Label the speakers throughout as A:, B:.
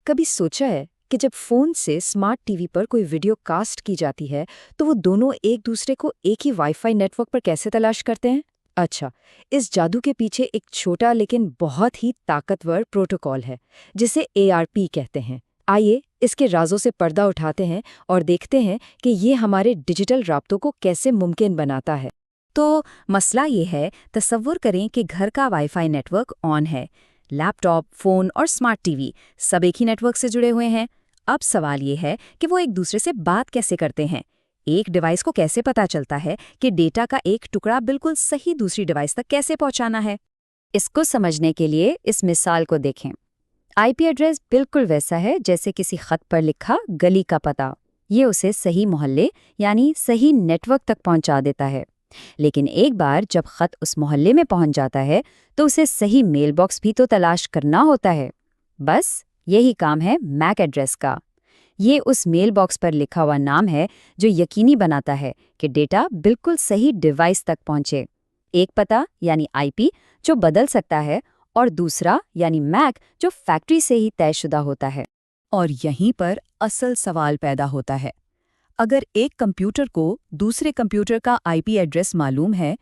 A: कभी सोचा है कि जब फोन से स्मार्ट टीवी पर कोई वीडियो कास्ट की जाती है तो वो दोनों एक दूसरे को एक ही वाईफाई नेटवर्क पर कैसे तलाश करते हैं? अच्छा, इस जादू के पीछे एक छोटा लेकिन बहुत ही ताकतवर प्रोटोकॉल है जिसे ARP कहते हैं। आइए इसके राजों से पर्दा उठाते हैं और देखते हैं कि ये हमारे डिजिटल राब्तों को कैसे मुमकिन बनाता है।
B: तो मसला ये है, तसव्वुर करें कि घर का वाईफाई नेटवर्क ऑन है। लैपटॉप, फ़ोन और स्मार्ट टीवी सब एक ही नेटवर्क से जुड़े हुए हैं। अब सवाल ये है कि वो एक दूसरे से बात कैसे करते हैं। एक डिवाइस को कैसे पता चलता है कि डेटा का एक टुकड़ा बिल्कुल सही दूसरी डिवाइस तक कैसे पहुंचाना है। इसको समझने के लिए इस मिसाल को देखें। IP एड्रेस बिल्कुल वैसा है जैसे किसी खत पर लिखा गली का पता। ये उसे सही मोहल्ले यानी सही नेटवर्क तक पहुंचा देता है। लेकिन एक बार जब खत उस मोहल्ले में पहुंच जाता है तो उसे सही मेल बॉक्स भी तो तलाश करना होता है। बस यही काम है मैक एड्रेस का। ये उस मेल बॉक्स पर लिखा हुआ नाम है जो यकीनी बनाता है कि डेटा बिल्कुल सही डिवाइस तक पहुंचे। एक पता यानी IP जो बदल सकता है और दूसरा यानी मैक जो फैक्ट्री से ही तयशुदा होता है।
C: और यहीं पर असल सवाल पैदा होता है। अगर एक कंप्यूटर को दूसरे कंप्यूटर का IP एड्रेस मालूम है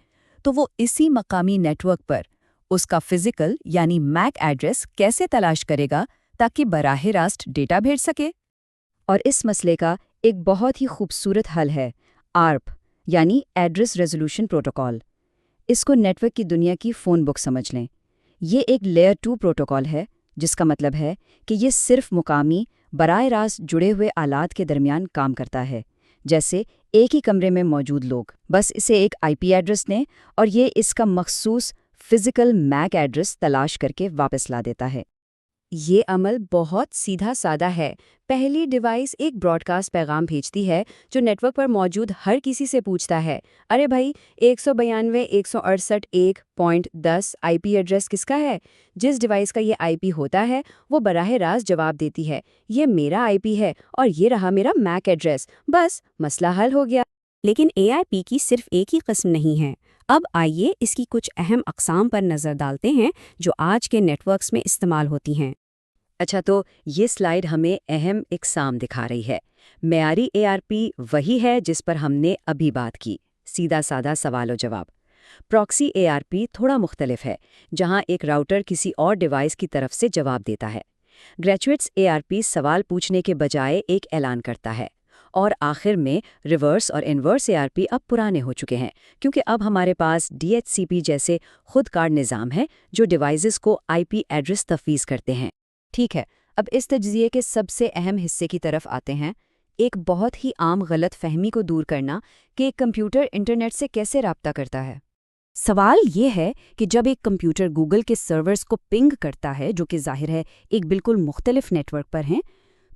C: तो वो इसी मकामी नेटवर्क पर उसका फिजिकल यानी मैक एड्रेस कैसे तलाश करेगा ताकि बराह रास्त डेटा भेज सके।
B: और इस मसले का एक बहुत ही खूबसूरत हल है ARP यानी एड्रेस रेजोल्यूशन प्रोटोकॉल। इसको नेटवर्क की दुनिया की फ़ोन बुक समझ लें। ये एक लेयर 2 प्रोटोकॉल है जिसका मतलब है कि ये सिर्फ मुकामी बराह रास्त जुड़े हुए आलात के दरमियान काम करता है, जैसे एक ही कमरे में मौजूद लोग बस इसे एक IP एड्रेस दें और ये इसका मखसूस फिजिकल मैक एड्रेस तलाश करके वापस ला देता है। ये अमल बहुत सीधा साधा है। पहली डिवाइस एक ब्रॉडकास्ट पैगाम भेजती है जो नेटवर्क पर मौजूद हर किसी से पूछता है, अरे भाई 192.168.1.10 IP एड्रेस किसका है। जिस डिवाइस का ये IP होता है वो बराह रास्त जवाब देती है, ये मेरा IP है और ये रहा मेरा मैक एड्रेस। बस मसला हल हो गया। लेकिन ARP की सिर्फ एक ही किस्म नहीं है। अब आइए इसकी कुछ अहम अक़साम पर नज़र डालते हैं जो आज के नेटवर्क्स में इस्तेमाल होती हैं।
A: अच्छा, तो ये स्लाइड हमें अहम इक़साम दिखा रही है। मेयारी ARP वही है जिस पर हमने अभी बात की, सीधा साधा सवाल और जवाब। प्रॉक्सी ARP थोड़ा मुख्तलिफ है, जहां एक राउटर किसी और डिवाइस की तरफ से जवाब देता है। ग्रेजुएट्स ARP सवाल पूछने के बजाय एक ऐलान करता है। और आखिर में रिवर्स और इन्वर्स ARP अब पुराने हो चुके हैं क्योंकि अब हमारे पास DHCP जैसे खुदकार निज़ाम है जो डिवाइसेस को IP एड्रेस तफवीज़ करते हैं।
B: ठीक है, अब इस तज्ज़िये के सबसे अहम हिस्से की तरफ आते हैं। एक बहुत ही आम गलत फहमी को दूर करना कि एक कंप्यूटर इंटरनेट से कैसे राब्ता करता है। सवाल ये है कि जब एक कंप्यूटर गूगल के सर्वर्स को पिंग करता है, जो कि जाहिर है एक बिल्कुल मुख्तलिफ नेटवर्क पर हैं,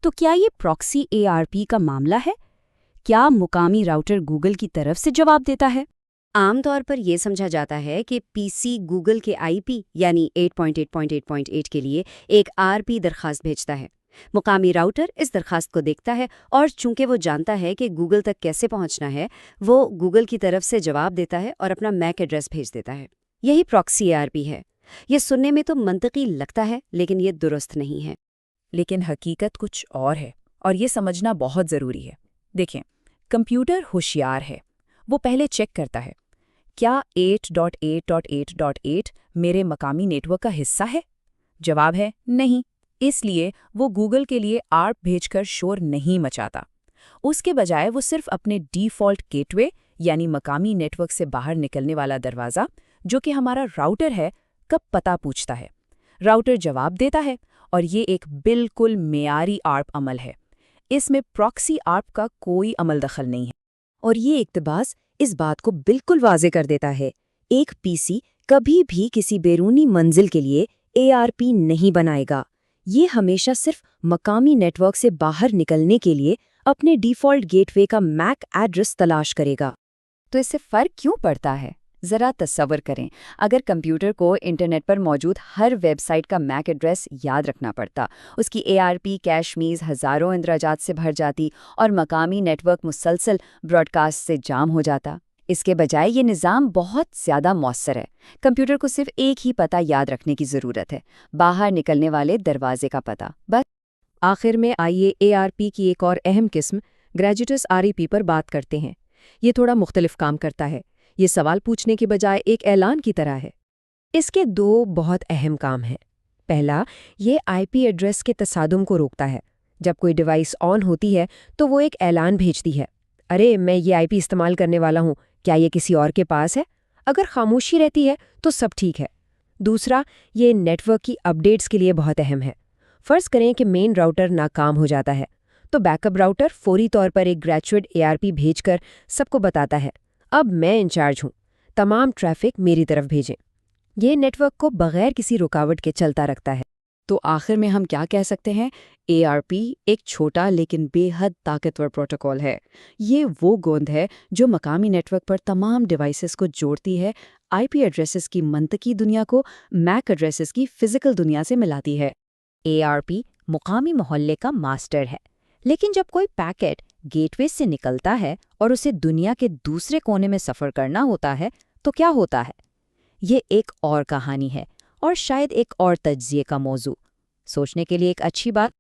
B: तो क्या ये प्रॉक्सी ARP का मामला है? क्या मुकामी राउटर गूगल की तरफ से जवाब देता है? आमतौर पर यह समझा जाता है कि PC गूगल के IP यानी 8.8.8.8 के लिए एक RP दरखास्त भेजता है। मुकामी राउटर इस दरखास्त को देखता है और चूंकि वो जानता है कि गूगल तक कैसे पहुंचना है, वो गूगल की तरफ से जवाब देता है और अपना मैक एड्रेस भेज देता है। यही प्रॉक्सी ARP है। ये सुनने में तो मंतकी लगता है, लेकिन ये दुरुस्त नहीं है।
C: लेकिन हकीकत कुछ और है और ये समझना बहुत ज़रूरी है। देखें, कंप्यूटर होशियार है। वो पहले चेक करता है, क्या 8.8.8.8 मेरे मकामी नेटवर्क का हिस्सा है? जवाब है नहीं। इसलिए वो गूगल के लिए ARP भेजकर शोर नहीं मचाता। उसके बजाय वो सिर्फ अपने डिफ़ॉल्ट गेटवे यानी मकामी नेटवर्क से बाहर निकलने वाला दरवाज़ा, जो कि हमारा राउटर है, का पता पूछता है। राउटर जवाब देता है और ये एक बिल्कुल मेयारी ARP अमल है। इसमें प्रॉक्सी ARP का कोई अमल दखल नहीं है।
A: और ये इक़्तिबास इस बात को बिल्कुल वाज़े कर देता है, एक PC कभी भी किसी बैरूनी मंजिल के लिए ARP नहीं बनाएगा। ये हमेशा सिर्फ मकामी नेटवर्क से बाहर निकलने के लिए अपने डिफ़ॉल्ट गेटवे का मैक एड्रेस तलाश करेगा।
B: तो इससे फ़र्क क्यों पड़ता है? ज़रा तस्वर करें, अगर कंप्यूटर को इंटरनेट पर मौजूद हर वेबसाइट का मैक एड्रेस याद रखना पड़ता, उसकी ARP कैश मीज़ हज़ारों इंद्राजात से भर जाती और मकामी नेटवर्क मुसलसल ब्रॉडकास्ट से जाम हो जाता। इसके बजाय ये निज़ाम बहुत ज़्यादा मौसर है। कंप्यूटर को सिर्फ एक ही पता याद रखने की ज़रूरत है, बाहर निकलने वाले दरवाजे का पता, बस।
C: آخر میں آئیے ARP کی ایک اور اہم قسم گریجویٹس REP پر بات کرتے ہیں۔ یہ تھوڑا مختلف کام کرتا ہے۔ یہ سوال پوچھنے کے بجائے ایک اعلان کی طرح ہے۔ اس کے 2 بہت اہم کام ہیں۔ پہلا، یہ IP ایڈریس کے تصادم کو روکتا ہے۔ جب کوئی ڈیوائس آن ہوتی ہے تو وہ ایک اعلان بھیجتی ہے، ارے میں یہ IP استعمال کرنے والا ہوں، کیا یہ کسی اور کے پاس ہے؟ اگر خاموشی رہتی ہے تو سب ٹھیک ہے۔ دوسرا، یہ نیٹ ورک کی اپڈیٹس کے لیے بہت اہم ہے۔ فرض کریں کہ مین راؤٹر ناکام ہو جاتا ہے تو بیک اپ راؤٹر فوری طور پر ایک گریجویٹ ARP بھیج کر سب کو بتاتا ہے، اب میں انچارج ہوں، تمام ٹریفک میری طرف بھیجیں۔ یہ نیٹ ورک کو بغیر کسی رکاوٹ کے چلتا رکھتا ہے۔ تو آخر میں ہم کیا کہہ سکتے ہیں؟ ARP ایک چھوٹا لیکن بے حد طاقتور پروٹوکول ہے۔ یہ وہ گوند ہے جو مقامی نیٹ ورک پر تمام ڈیوائسز کو جوڑتی ہے، IP ایڈریسز کی منطقی دنیا کو MAC ایڈریسز کی فزیکل دنیا سے ملاتی ہے۔
B: ARP مقامی محلے کا ماسٹر ہے، لیکن جب کوئی پیکٹ گیٹ وے سے نکلتا ہے اور اسے دنیا کے دوسرے کونے میں سفر کرنا ہوتا ہے تو کیا ہوتا ہے؟ یہ ایک اور کہانی ہے اور شاید ایک اور تجزیے کا موضوع۔ سوچنے کے لیے ایک اچھی بات